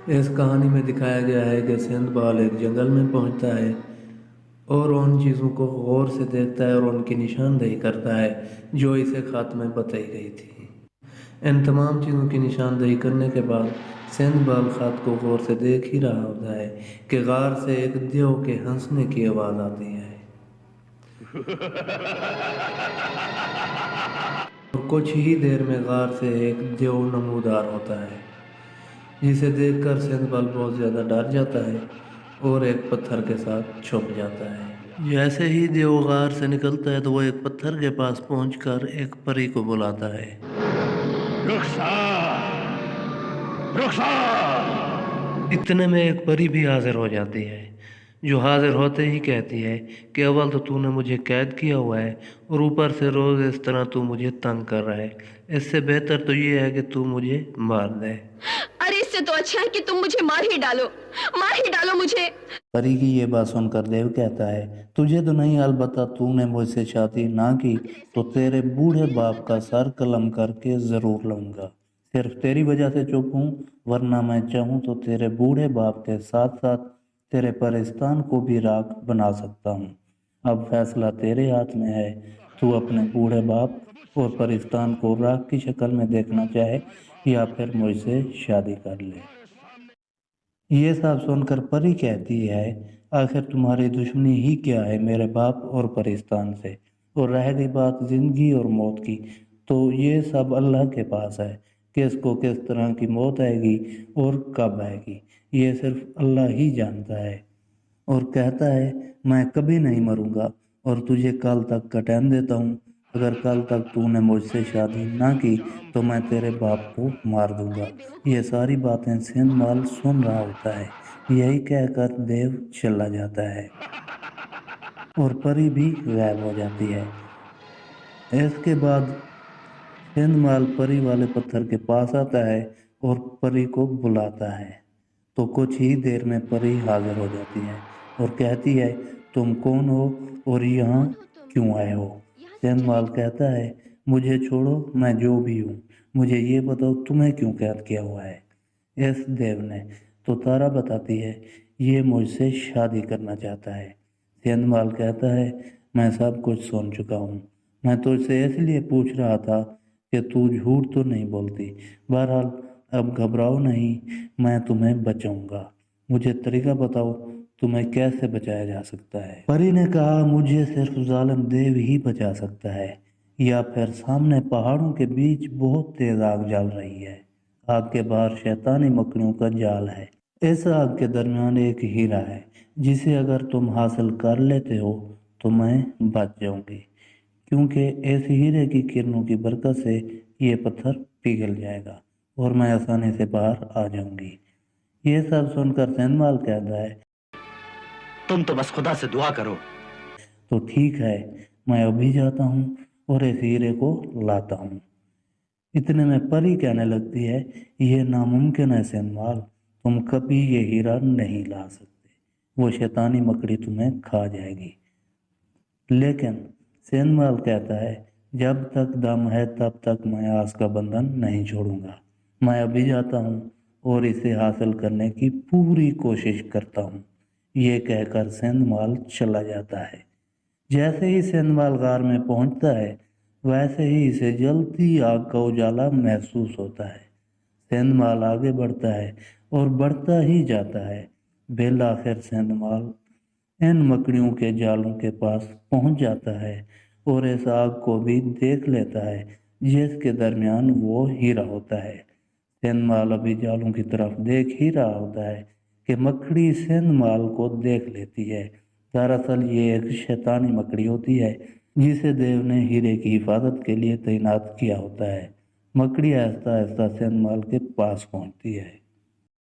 इस कहानी में दिखाया गया है कि सेंधमाल एक जंगल में पहुंचता है और उन चीज़ों को गौर से देखता है और उनकी निशानदेही करता है जो इसे खात में बताई गई थी। इन तमाम चीज़ों की निशानदेही करने के बाद सेंधमाल खात को गौर से देख ही रहा होता है कि गार से एक देव के हंसने की आवाज़ आती है। और कुछ ही देर में गार से एक देव नमूदार होता है जिसे देखकर सेंधमाल बहुत ज़्यादा डर जाता है और एक पत्थर के साथ छुप जाता है। जैसे ही देव गार से निकलता है तो वो एक पत्थर के पास पहुंचकर एक परी को बुलाता है। इतने में एक परी भी हाजिर हो जाती है जो हाजिर होते ही कहती है कि अव्वल तो तूने मुझे कैद किया हुआ है और ऊपर से रोज़ इस तरह तू मुझे तंग कर रहा है। इससे बेहतर तो ये है कि तू मुझे मार दे। अरे इससे तो अच्छा है कि तुम मुझे मार ही डालो मुझे। परी की ये बात सुनकर देव कहता है, तुझे तो नहीं, अलबत्ता तूने मुझसे शादी ना की तो तेरे बूढ़े बाप का सर कलम करके जरूर लूंगा। सिर्फ तेरी वजह से चुप हूँ, वरना मैं चाहूँ तो तेरे बूढ़े बाप के साथ साथ तेरे परिस्तान को भी राख बना सकता हूँ। अब फैसला तेरे हाथ में है। तू अपने बूढ़े बाप और परिस्तान को राख की शक्ल में देखना चाहे या फिर मुझसे शादी कर ले। ये सब सुनकर परी कहती है, आखिर तुम्हारी दुश्मनी ही क्या है मेरे बाप और परिस्तान से। और रह गई बात जिंदगी और मौत की, तो ये सब अल्लाह के पास है। किसको किस तरह की मौत आएगी और कब आएगी ये सिर्फ अल्लाह ही जानता है। और कहता है, मैं कभी नहीं मरूंगा और तुझे कल तक का टाइम देता हूँ। अगर कल तक तूने मुझसे शादी ना की तो मैं तेरे बाप को मार दूंगा। ये सारी बातें सेंधमाल सुन रहा होता है। यही कहकर देव चला जाता है और परी भी गायब हो जाती है। इसके बाद सेंधमाल परी वाले पत्थर के पास आता है और परी को बुलाता है। तो कुछ ही देर में परी हाजिर हो जाती है और कहती है, तुम कौन हो और यहाँ क्यों आए हो। सेंधमाल कहता है, मुझे छोड़ो, मैं जो भी हूँ, मुझे ये बताओ तुम्हें क्यों कैद किया हुआ है। इस देव ने तो तारा बताती है, ये मुझसे शादी करना चाहता है। सेंधमाल कहता है, मैं सब कुछ सुन चुका हूँ। मैं तुझसे इसलिए पूछ रहा था कि तू झूठ तो नहीं बोलती। बहरहाल अब घबराओ नहीं, मैं तुम्हें बचाऊंगा। मुझे तरीका बताओ, तुम्हें कैसे बचाया जा सकता है। परी ने कहा, मुझे सिर्फ जालिम देव ही बचा सकता है, या फिर सामने पहाड़ों के बीच बहुत तेज आग जल रही है। आग के बाहर शैतानी मकड़ियों का जाल है। इस आग के दरमियान एक हीरा है जिसे अगर तुम हासिल कर लेते हो तो मैं बच जाऊंगी, क्योंकि इस हीरे की किरणों की बरकत से ये पत्थर पिघल जाएगा और मैं आसानी से बाहर आ जाऊंगी। ये सब सुनकर सेंधमाल कहता है, तुम तो बस खुदा से दुआ करो। तो ठीक है, मैं अभी जाता हूँ और इस हीरे को लाता हूँ। इतने में परी कहने लगती है, यह नामुमकिन है सेंधमाल, तुम कभी ये हीरा नहीं ला सकते। वो शैतानी मकड़ी तुम्हें खा जाएगी। लेकिन सेंधमाल कहता है, जब तक दम है तब तक मैं आस का बंधन नहीं छोड़ूंगा। मैं अभी जाता हूँ और इसे हासिल करने की पूरी कोशिश करता हूँ। ये कहकर सेंधमाल चला जाता है। जैसे ही सेंधमाल गार में पहुंचता है वैसे ही इसे जलती आग का उजाला महसूस होता है। सेंधमाल आगे बढ़ता है और बढ़ता ही जाता है। बिलाखिर सेंधमाल इन मकड़ियों के जालों के पास पहुंच जाता है और इस आग को भी देख लेता है जिसके दरमियान वो हीरा होता है। सेंधमाल अभी जालों की तरफ देख ही रहा होता है कि मकड़ी सेंधमाल को देख लेती है। दरअसल ये एक शैतानी मकड़ी होती है जिसे देव ने हीरे की हिफाजत के लिए तैनात किया होता है। मकड़ी आहिस्ता आहिस्ता सेंधमाल के पास पहुंचती है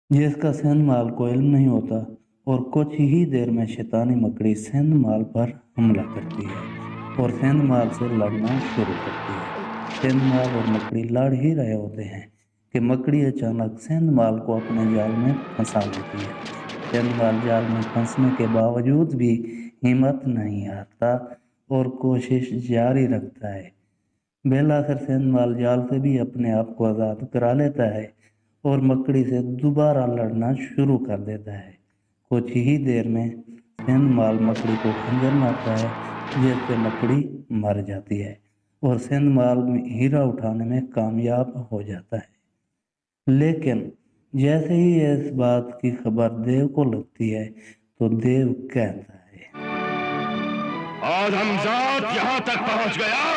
जिसका सेंधमाल को इल्म नहीं होता और कुछ ही देर में शैतानी मकड़ी सेंधमाल पर हमला करती है और सेंधमाल से लड़ना शुरू करती है। सेंधमाल और मकड़ी लड़ ही रहे होते हैं कि मकड़ी अचानक सेंधमाल को अपने जाल में फंसा लेती है। सेंधमाल जाल में फंसने के बावजूद भी हिम्मत नहीं हारता और कोशिश जारी रखता है। बेलाखिर सेंधमाल जाल से भी अपने आप को आज़ाद करा लेता है और मकड़ी से दोबारा लड़ना शुरू कर देता है। कुछ ही देर में सेंधमाल मकड़ी को खंजर मारता है, जिससे मकड़ी मर जाती है और सेंधमाल हीरा उठाने में कामयाब हो जाता है। लेकिन जैसे ही इस बात की खबर देव को लगती है तो देव कहता है, आदमजात यहाँ तक पहुँच गया।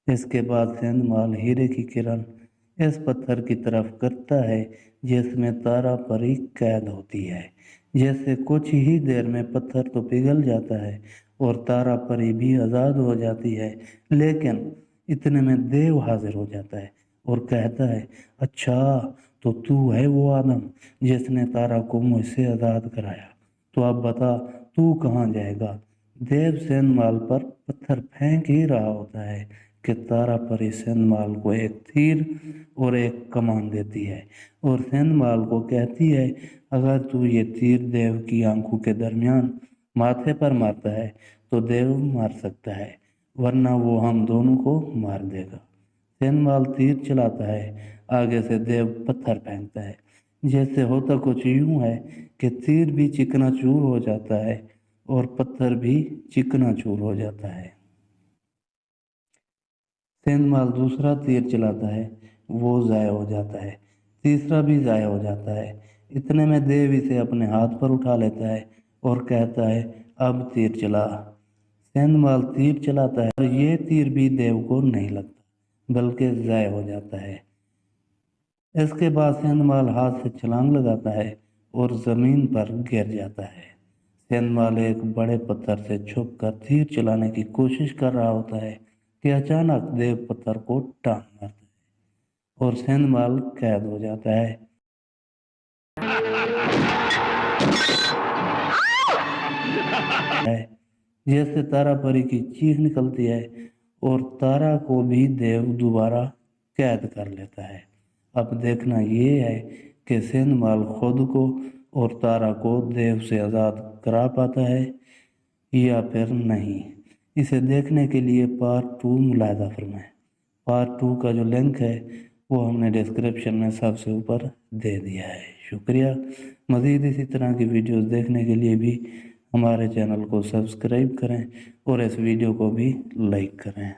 इसके बाद सेंधमाल हीरे की किरण इस पत्थर की तरफ करता है जिसमें तारा परी कैद होती है। जैसे कुछ ही देर में पत्थर तो पिघल जाता है और तारा परी भी आज़ाद हो जाती है, लेकिन इतने में देव हाजिर हो जाता है और कहता है, अच्छा तो तू है वो आदम जिसने तारा को मुझसे आज़ाद कराया, तो अब बता तू कहाँ जाएगा। देव सेंधमाल पर पत्थर फेंक ही रहा होता है कि तारा परी सेंधमाल को एक तीर और एक कमान देती है और सेंधमाल को कहती है, अगर तू ये तीर देव की आंखों के दरमियान माथे पर मारता है तो देव मार सकता है, वरना वो हम दोनों को मार देगा। सेंधमाल तीर चलाता है, आगे से देव पत्थर फेंकता है। जैसे होता कुछ यूं है कि तीर भी चिकनाचूर हो जाता है और पत्थर भी चिकनाचूर हो जाता है। सेंधमाल दूसरा तीर चलाता है, वो ज़ाया हो जाता है, तीसरा भी ज़ाया हो जाता है। इतने में देव इसे अपने हाथ पर उठा लेता है और कहता है, अब तीर चला। सेंधमाल तीर चलाता है और ये तीर भी देव को नहीं लगता बल्कि ज़ाया हो जाता है। इसके बाद सेंधमाल हाथ से छलांग लगाता है और ज़मीन पर गिर जाता है। सेंधमाल एक बड़े पत्थर से छुपकर तीर चलाने की कोशिश कर रहा होता है कि अचानक देव पत्थर को टांग मारता है और सेंधमाल कैद हो जाता है। जैसे तारा परी की चीख निकलती है और तारा को भी देव दोबारा कैद कर लेता है। अब देखना ये है कि सेंधमाल खुद को और तारा को देव से आज़ाद करा पाता है या फिर नहीं। इसे देखने के लिए पार्ट 2 मुलाहिजा फरमाएं। पार्ट 2 का जो लिंक है वो हमने डिस्क्रिप्शन में सबसे ऊपर दे दिया है। शुक्रिया। मज़ीद इसी तरह की वीडियोस देखने के लिए भी हमारे चैनल को सब्सक्राइब करें और इस वीडियो को भी लाइक करें।